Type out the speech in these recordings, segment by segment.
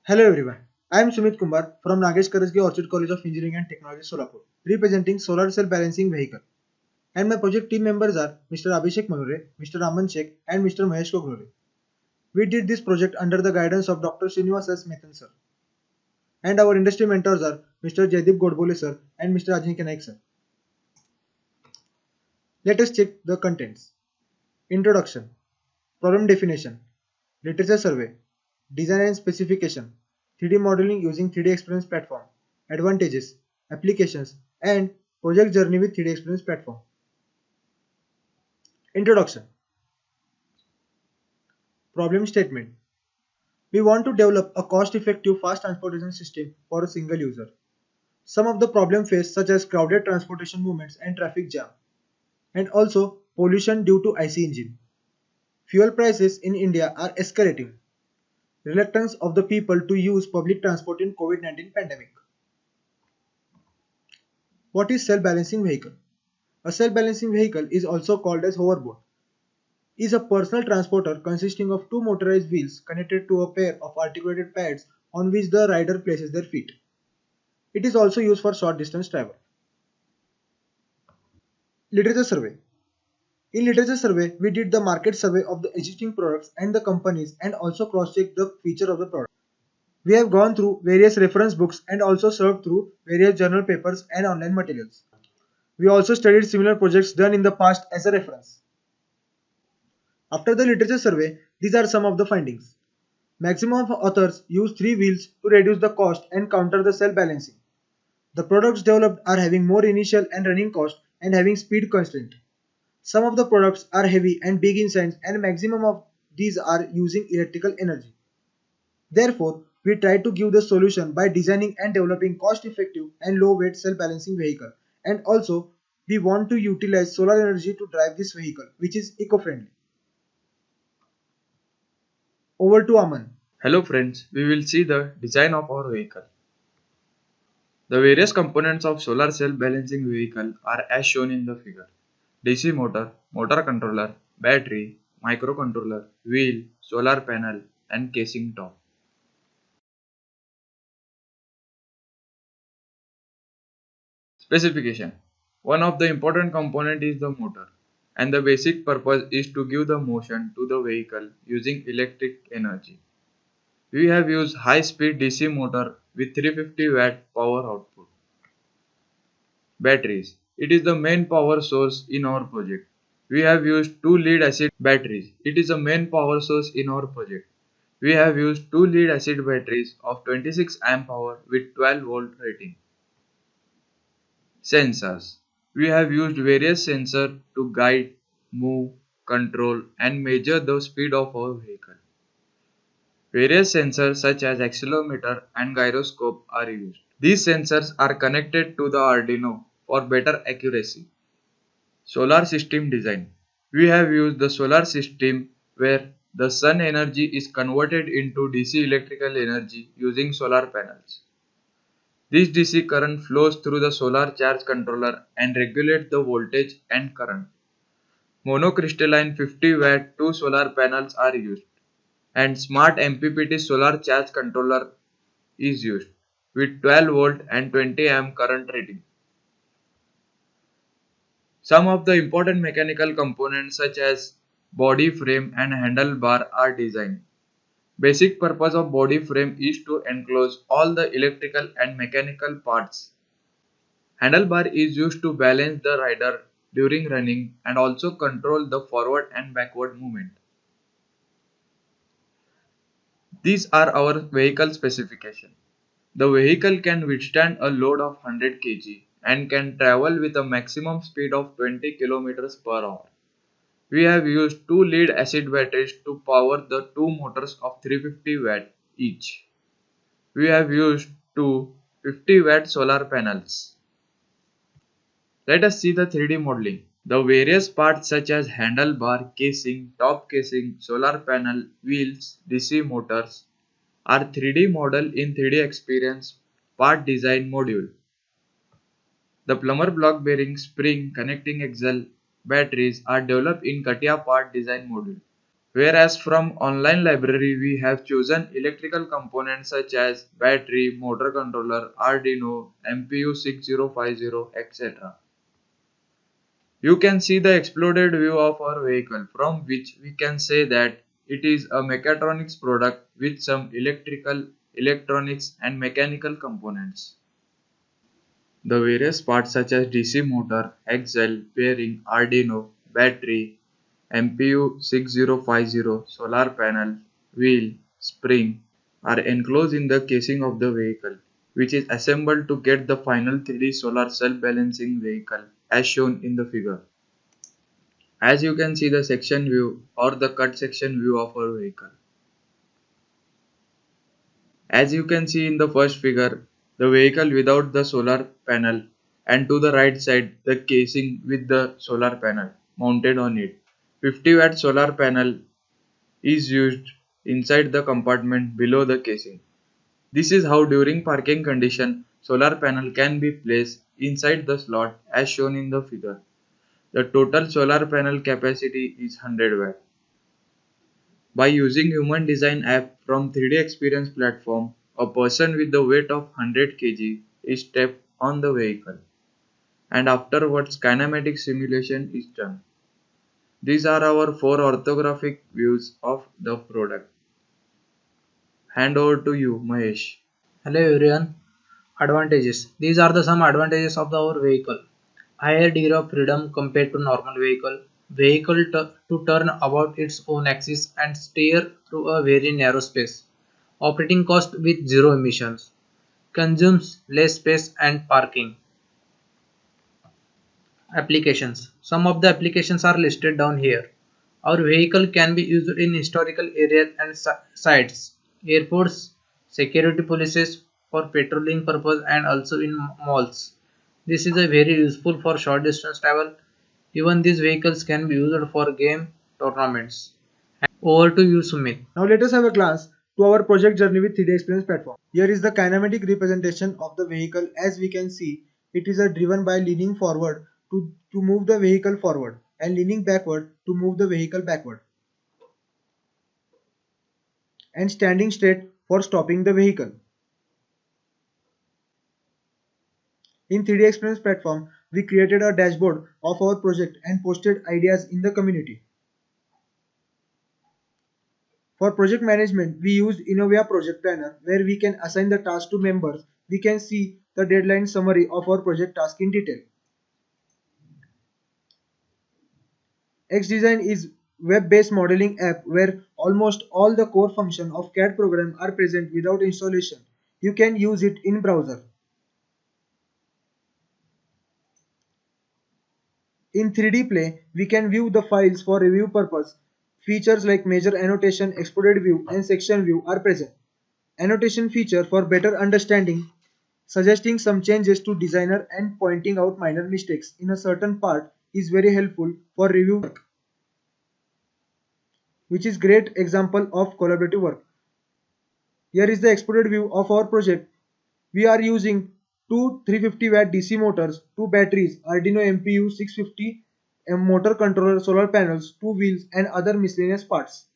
Hello everyone, I am Sumit Kumar from Nagesh Karajagi Orchid College of Engineering and Technology Solapur, representing Solar Cell Balancing Vehicle. And my project team members are Mr. Abhishek Manure, Mr. Raman Sheikh and Mr. Mahesh Koglore. We did this project under the guidance of Dr. Srinivas S. Methan sir. And our industry mentors are Mr. Jaydeep Godbole sir and Mr. Ajay Naik sir. Let us check the contents. Introduction, Problem Definition, Literature Survey, Design and Specification, 3D Modeling using 3D Experience Platform, Advantages, Applications, and Project Journey with 3D Experience Platform. Introduction, Problem Statement. We want to develop a cost-effective fast transportation system for a single user. Some of the problems faced such as crowded transportation movements and traffic jam, and also pollution due to IC engine. Fuel prices in India are escalating. Reluctance of the people to use public transport in COVID-19 pandemic. What is self-balancing vehicle? A self-balancing vehicle is also called as hoverboard. Is a personal transporter consisting of two motorized wheels connected to a pair of articulated pads on which the rider places their feet. It is also used for short distance travel. Literature survey. In literature survey, we did the market survey of the existing products and the companies and also cross-checked the feature of the product. We have gone through various reference books and also surfed through various journal papers and online materials. We also studied similar projects done in the past as a reference. After the literature survey, these are some of the findings. Maximum of authors use three wheels to reduce the cost and counter the self-balancing. The products developed are having more initial and running cost and having speed constraint. Some of the products are heavy and big in size and maximum of these are using electrical energy. Therefore, we try to give the solution by designing and developing cost-effective and low-weight self-balancing vehicle. And also, we want to utilize solar energy to drive this vehicle, which is eco-friendly. Over to Aman. Hello friends, we will see the design of our vehicle. The various components of solar cell balancing vehicle are as shown in the figure. DC motor, motor controller, battery, microcontroller, wheel, solar panel and casing top. Specification. One of the important component is the motor and the basic purpose is to give the motion to the vehicle using electric energy. We have used high-speed DC motor with 350 watt power output. Batteries. It is the main power source in our project. We have used two lead acid batteries. It is the main power source in our project. We have used two lead acid batteries of 26 amp hour with 12 volt rating. Sensors. We have used various sensors to guide, move, control and measure the speed of our vehicle. Various sensors such as accelerometer and gyroscope are used. These sensors are connected to the Arduino for better accuracy. Solar system design. We have used the solar system where the sun energy is converted into DC electrical energy using solar panels. This DC current flows through the solar charge controller and regulates the voltage and current. Monocrystalline 50 watt 2 solar panels are used and smart MPPT solar charge controller is used with 12 volt and 20 amp current rating. Some of the important mechanical components such as body frame and handlebar are designed. Basic purpose of body frame is to enclose all the electrical and mechanical parts. Handlebar is used to balance the rider during running and also control the forward and backward movement. These are our vehicle specification. The vehicle can withstand a load of 100 kg and can travel with a maximum speed of 20 km per hour. We have used two lead acid batteries to power the two motors of 350 watt each. We have used two 50 watt solar panels. Let us see the 3D modeling. The various parts such as handlebar, casing, top casing, solar panel, wheels, DC motors are 3D model in 3D Experience part design module. The plumber block bearing, spring, connecting axle, batteries are developed in CATIA part design module. Whereas from online library we have chosen electrical components such as battery, motor controller, Arduino, MPU 6050, etc. You can see the exploded view of our vehicle from which we can say that it is a mechatronics product with some electrical, electronics and mechanical components. The various parts such as DC motor, axle, bearing, Arduino, battery, MPU 6050, solar panel, wheel, spring are enclosed in the casing of the vehicle, which is assembled to get the final 3D solar self-balancing vehicle as shown in the figure. As you can see the section view or the cut section view of our vehicle. As you can see in the first figure, the vehicle without the solar panel and to the right side the casing with the solar panel mounted on it. 50-watt solar panel is used inside the compartment below the casing. This is how during parking condition solar panel can be placed inside the slot as shown in the figure. The total solar panel capacity is 100 watt. By using Human Design app from 3D Experience platform, a person with the weight of 100 kg is stepped on the vehicle and afterwards kinematic simulation is done. These are our 4 orthographic views of the product. Hand over to you, Mahesh. Hello everyone. Advantages. These are the some advantages of our vehicle. Higher degree of freedom compared to normal vehicle. Vehicle to turn about its own axis and steer through a very narrow space. Operating cost with zero emissions. Consumes less space and parking. Applications. Some of the applications are listed down here. Our vehicle can be used in historical areas and sites, airports, security policies for patrolling purpose and also in malls. This is a very useful for short distance travel. Even these vehicles can be used for game tournaments. Over to you, Sumit. Now let us have a glance to our project journey with 3D Experience platform. Here is the kinematic representation of the vehicle. As we can see, it is driven by leaning forward to move the vehicle forward and leaning backward to move the vehicle backward, and standing straight for stopping the vehicle. In 3D Experience platform, we created a dashboard of our project and posted ideas in the community. For project management, we used Innovia Project Planner where we can assign the task to members. We can see the deadline summary of our project task in detail. XDesign is web-based modeling app where almost all the core functions of CAD program are present without installation. You can use it in browser. In 3D Play, we can view the files for review purpose. Features like measure annotation, exploded view, and section view are present. Annotation feature for better understanding, suggesting some changes to designer and pointing out minor mistakes in a certain part is very helpful for review work, which is great example of collaborative work. Here is the exploded view of our project. We are using two 350 watt DC motors, two batteries, Arduino MPU 650, a motor controller, solar panels, two wheels and other miscellaneous parts.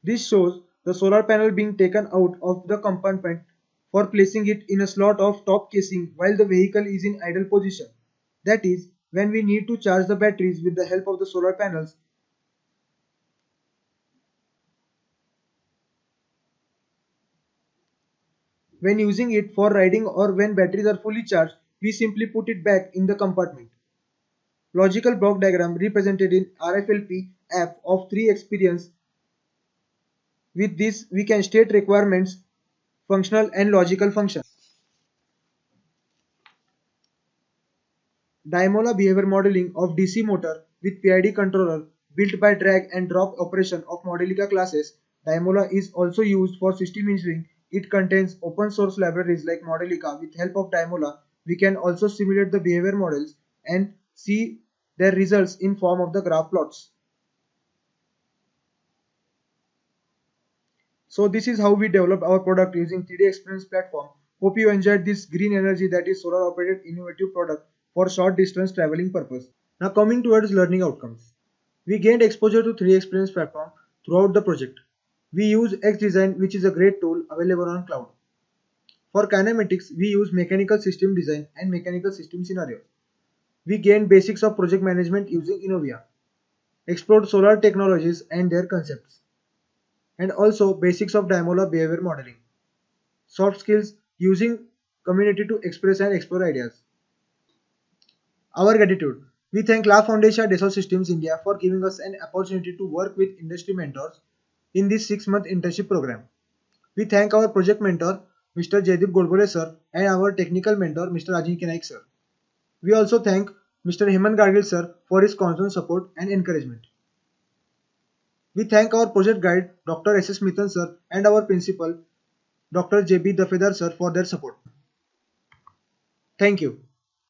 This shows the solar panel being taken out of the compartment for placing it in a slot of top casing while the vehicle is in idle position. That is, when we need to charge the batteries with the help of the solar panels. When using it for riding or when batteries are fully charged, we simply put it back in the compartment. Logical block diagram represented in RFLP app of 3 experience. With this, we can state requirements, functional and logical functions. Daimola behavior modeling of DC motor with PID controller built by drag and drop operation of Modelica classes. Daimola is also used for system engineering. It contains open source libraries like Modelica. With help of Daimola, we can also simulate the behavior models and see their results in form of the graph plots. So this is how we developed our product using 3D Experience platform. Hope you enjoyed this green energy, that is solar operated innovative product for short distance traveling purpose. Now coming towards learning outcomes. We gained exposure to 3D Experience platform throughout the project. We use XDesign, which is a great tool available on cloud. For kinematics, we use mechanical system design and mechanical system scenarios. We gained basics of project management using Innovia, explored solar technologies and their concepts, and also basics of Daimola behavior modeling. Soft skills using community to express and explore ideas. Our gratitude. We thank La Foundation Dassault Systems India for giving us an opportunity to work with industry mentors in this 6-month internship program. We thank our project mentor, Mr. Jaydeep Godbole sir, and our technical mentor, Mr. Ajinkya Naik sir. We also thank Mr. Hemant Gargil sir for his constant support and encouragement. We thank our project guide, Dr. S.S. Mithan sir, and our principal, Dr. J.B. Dafedar sir, for their support. Thank you.